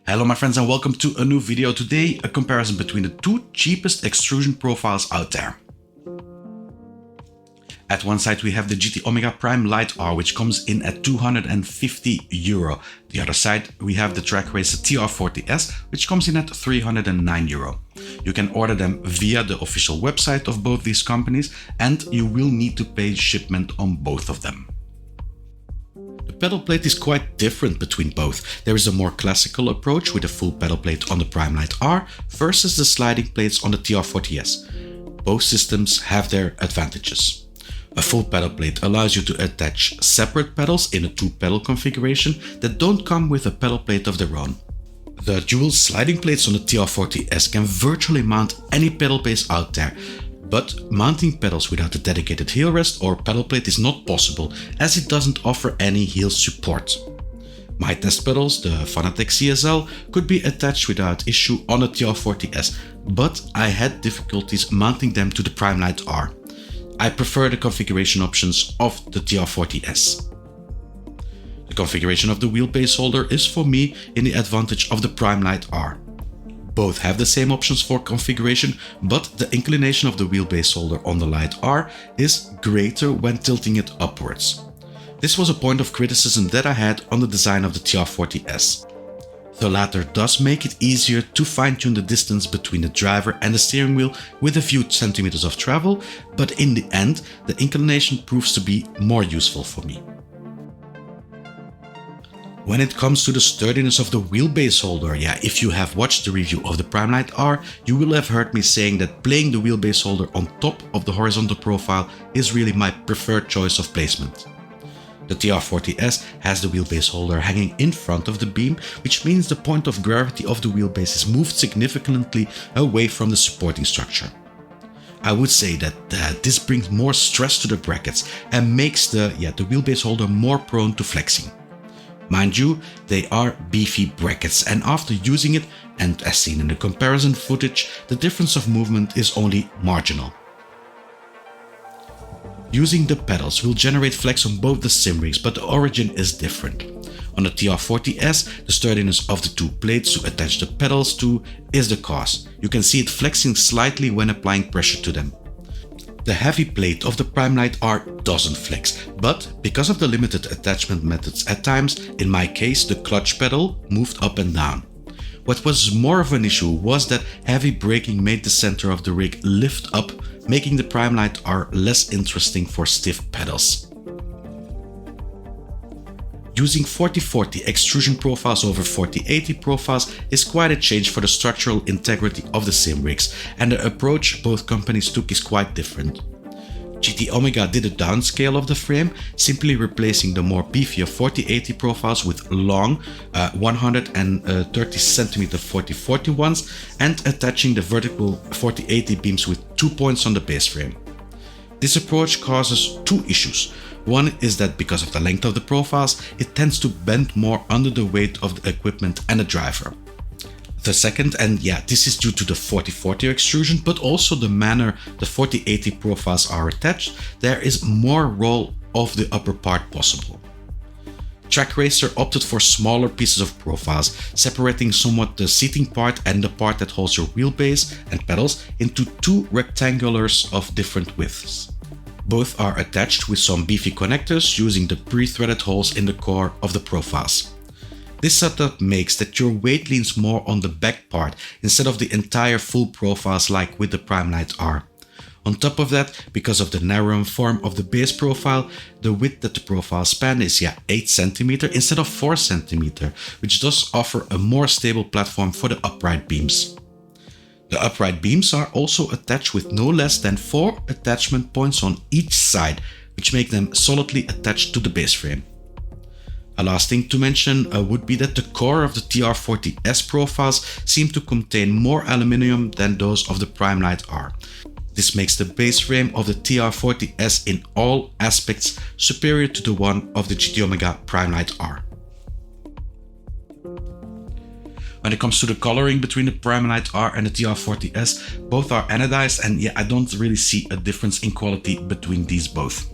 Hello my friends and welcome to a new video. Today a comparison between the two cheapest extrusion profiles out there. At one side we have the GT Omega Prime Lite R, which comes in at €250. The other side we have the Trak Racer TR40S, which comes in at €309. You can order them via the official website of both these companies and you will need to pay shipment on both of them. The pedal plate is quite different between both. There is a more classical approach with a full pedal plate on the Prime Lite R versus the sliding plates on the TR40S. Both systems have their advantages. A full pedal plate allows you to attach separate pedals in a two-pedal configuration that don't come with a pedal plate of their own. The dual sliding plates on the TR40S can virtually mount any pedal base out there, but mounting pedals without a dedicated heel rest or pedal plate is not possible, as it doesn't offer any heel support. My test pedals, the Fanatec CSL, could be attached without issue on the TR40S, but I had difficulties mounting them to the Prime Lite R. I prefer the configuration options of the TR40S. The configuration of the wheelbase holder is for me in the advantage of the Prime Lite R. Both have the same options for configuration, but the inclination of the wheelbase holder on the Lite R is greater when tilting it upwards. This was a point of criticism that I had on the design of the TR40S. The latter does make it easier to fine-tune the distance between the driver and the steering wheel with a few centimeters of travel, but in the end, the inclination proves to be more useful for me. When it comes to the sturdiness of the wheelbase holder, if you have watched the review of the Prime Lite R, you will have heard me saying that playing the wheelbase holder on top of the horizontal profile is really my preferred choice of placement. The TR40S has the wheelbase holder hanging in front of the beam, which means the point of gravity of the wheelbase is moved significantly away from the supporting structure. I would say that this brings more stress to the brackets and makes the wheelbase holder more prone to flexing. Mind you, they are beefy brackets, and after using it, and as seen in the comparison footage, the difference of movement is only marginal. Using the pedals will generate flex on both the sim rigs, but the origin is different. On the TR40S, the sturdiness of the two plates to attach the pedals to is the cause. You can see it flexing slightly when applying pressure to them. The heavy plate of the Prime Lite R doesn't flex, but because of the limited attachment methods at times, in my case the clutch pedal moved up and down. What was more of an issue was that heavy braking made the center of the rig lift up, making the Prime Lite R less interesting for stiff pedals. Using 4040 extrusion profiles over 4080 profiles is quite a change for the structural integrity of the sim rigs, and the approach both companies took is quite different. GT Omega did a downscale of the frame, simply replacing the more beefier 4080 profiles with long 130cm 4040 ones and attaching the vertical 4080 beams with 2 points on the base frame. This approach causes two issues. One is that because of the length of the profiles, it tends to bend more under the weight of the equipment and the driver. The second, and this is due to the 4040 extrusion, but also the manner the 4080 profiles are attached, there is more roll of the upper part possible. Trak Racer opted for smaller pieces of profiles, separating somewhat the seating part and the part that holds your wheelbase and pedals into two rectangulars of different widths. Both are attached with some beefy connectors using the pre-threaded holes in the core of the profiles. This setup makes that your weight leans more on the back part instead of the entire full profiles like with the Prime Lite R. On top of that, because of the narrow form of the base profile, the width that the profile span is 8 cm instead of 4 cm, which does offer a more stable platform for the upright beams. The upright beams are also attached with no less than 4 attachment points on each side, which make them solidly attached to the base frame. A last thing to mention would be that the core of the TR40S profiles seem to contain more aluminium than those of the Prime Lite R. This makes the base frame of the TR40S in all aspects superior to the one of the GT Omega Prime Lite R. When it comes to the coloring between the Prime Lite R and the TR40S, both are anodized, and I don't really see a difference in quality between these both.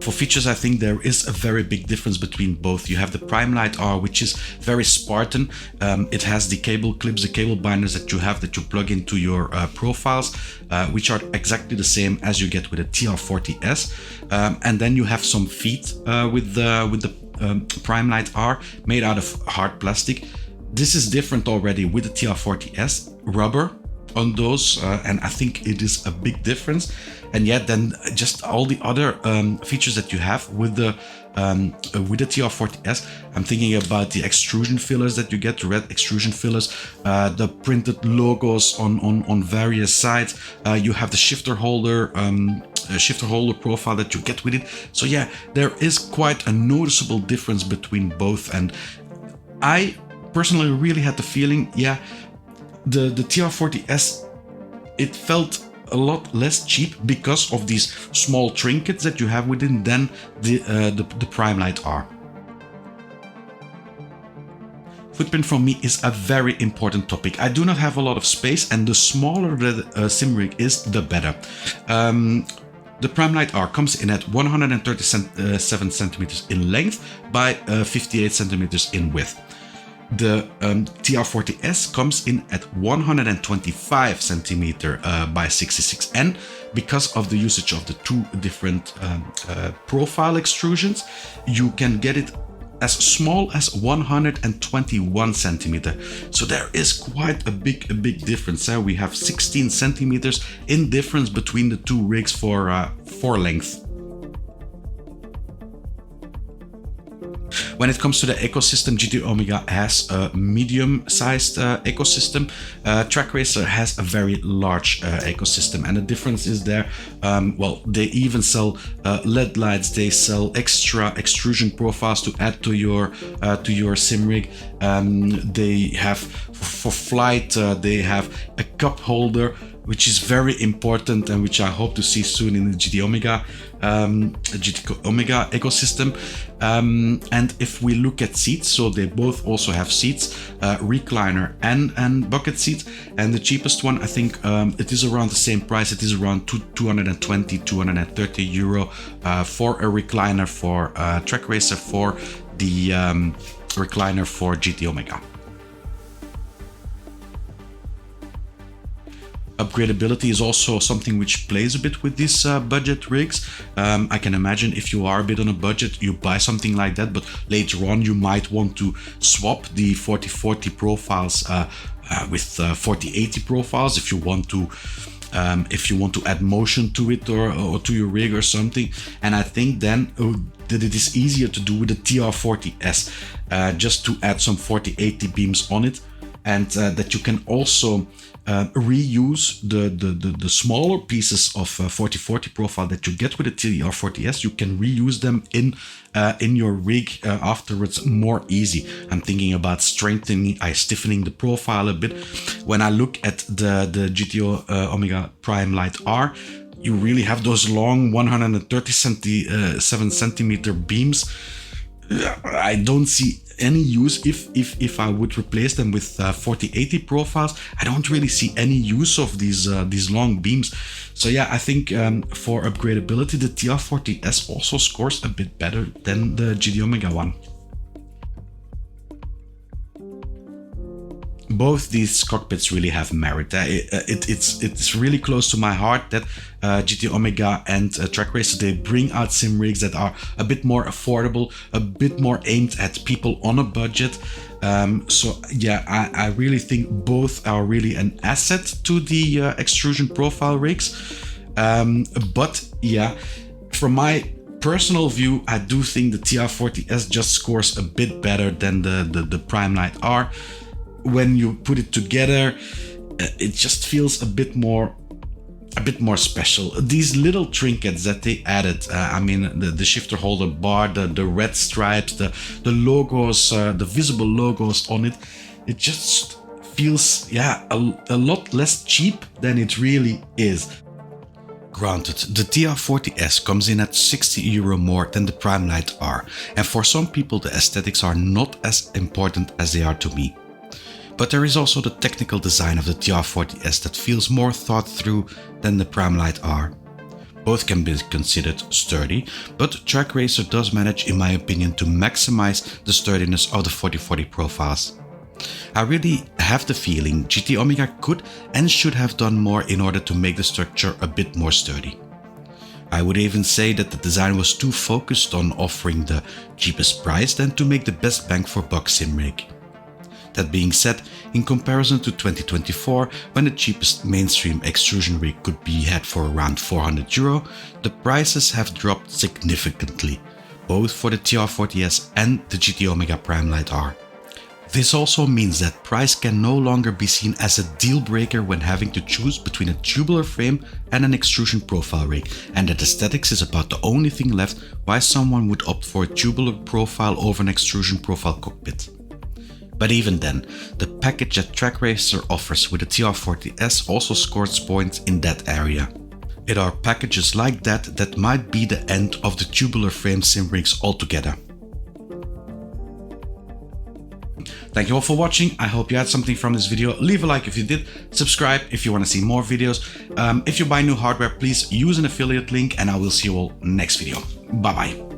For features, I think there is a very big difference between both. You have the Prime Lite R, which is very Spartan. It has the cable clips, the cable binders that you plug into your profiles, which are exactly the same as you get with a TR40S. And then you have some feet with the Prime Lite R made out of hard plastic. This is different already with the TR40S, rubber on those, and I think it is a big difference. And yet then just all the other features that you have with the TR40S, I'm thinking about the extrusion fillers that you get, the red extrusion fillers, the printed logos on various sides. You have the shifter holder profile that you get with it. So yeah, there is quite a noticeable difference between both, and I personally really had the feeling, yeah, the TR40S, it felt a lot less cheap because of these small trinkets that you have within than the Prime Lite R. Footprint for me is a very important topic. I do not have a lot of space, and the smaller the sim rig is, the better. The Prime Lite R comes in at 137 centimeters in length by 58 centimeters in width. The TR40S comes in at 125 centimeter by 66, and because of the usage of the two different profile extrusions, you can get it as small as 121 centimeter. So there is quite a big difference. We have 16 centimeters in difference between the two rigs for length. When it comes to the ecosystem, GT Omega has a medium-sized ecosystem. Trak Racer has a very large ecosystem, and the difference is there. Well, they even sell LED lights. They sell extra extrusion profiles to add to your sim rig. They have for flight. They have a cup holder, which is very important and which I hope to see soon in the GT Omega ecosystem. And if we look at seats, so they both also have seats, recliner and bucket seats, and the cheapest one, I think it is around the same price. It is around 220, 230 euro for a recliner for Trak Racer, for the recliner for GT Omega. Upgradability is also something which plays a bit with these budget rigs. I can imagine if you are a bit on a budget, you buy something like that, but later on you might want to swap the 4040 profiles with 4080 profiles if you want to add motion to it or to your rig or something. And I think then that it is easier to do with the TR40S, just to add some 4080 beams on it, and that you can also reuse the smaller pieces of 4040 profile that you get with the TR40S. You can reuse them in your rig afterwards more easy. I'm thinking about stiffening the profile a bit. When I look at the GT Omega Prime Lite R, you really have those long 137 centimeter beams. I don't see any use if I would replace them with 4080 profiles. I don't really see any use of these long beams. So yeah, I think for upgradability, the TR40S also scores a bit better than the GT Omega one. Both these cockpits really have merit. It's really close to my heart that GT Omega and Trak Racer, they bring out sim rigs that are a bit more affordable, a bit more aimed at people on a budget. So yeah, I really think both are really an asset to the extrusion profile rigs. But yeah, from my personal view, I do think the TR40S just scores a bit better than the Prime Lite R. When you put it together, it just feels a bit more special. These little trinkets that they added, I mean, the shifter holder bar, the red stripes, the logos, the visible logos on it, it just feels, yeah, a lot less cheap than it really is. Granted, the TR40S comes in at 60 euro more than the Prime Lite R, and for some people the aesthetics are not as important as they are to me. But there is also the technical design of the TR40S that feels more thought through than the Prime Lite R. Both can be considered sturdy, but Trak Racer does manage, in my opinion, to maximize the sturdiness of the 4040 profiles. I really have the feeling GT Omega could and should have done more in order to make the structure a bit more sturdy. I would even say that the design was too focused on offering the cheapest price than to make the best bang for buck sim rig. That being said, in comparison to 2024, when the cheapest mainstream extrusion rig could be had for around €400, the prices have dropped significantly, both for the TR40S and the GT Omega Prime Lite R. This also means that price can no longer be seen as a deal breaker when having to choose between a tubular frame and an extrusion profile rig, and that aesthetics is about the only thing left why someone would opt for a tubular profile over an extrusion profile cockpit. But even then, the package that Trak Racer offers with the TR40S also scores points in that area. It are packages like that might be the end of the tubular frame sim rigs altogether. Thank you all for watching. I hope you had something from this video. Leave a like if you did, subscribe if you want to see more videos. If you buy new hardware, please use an affiliate link, and I will see you all next video. Bye bye.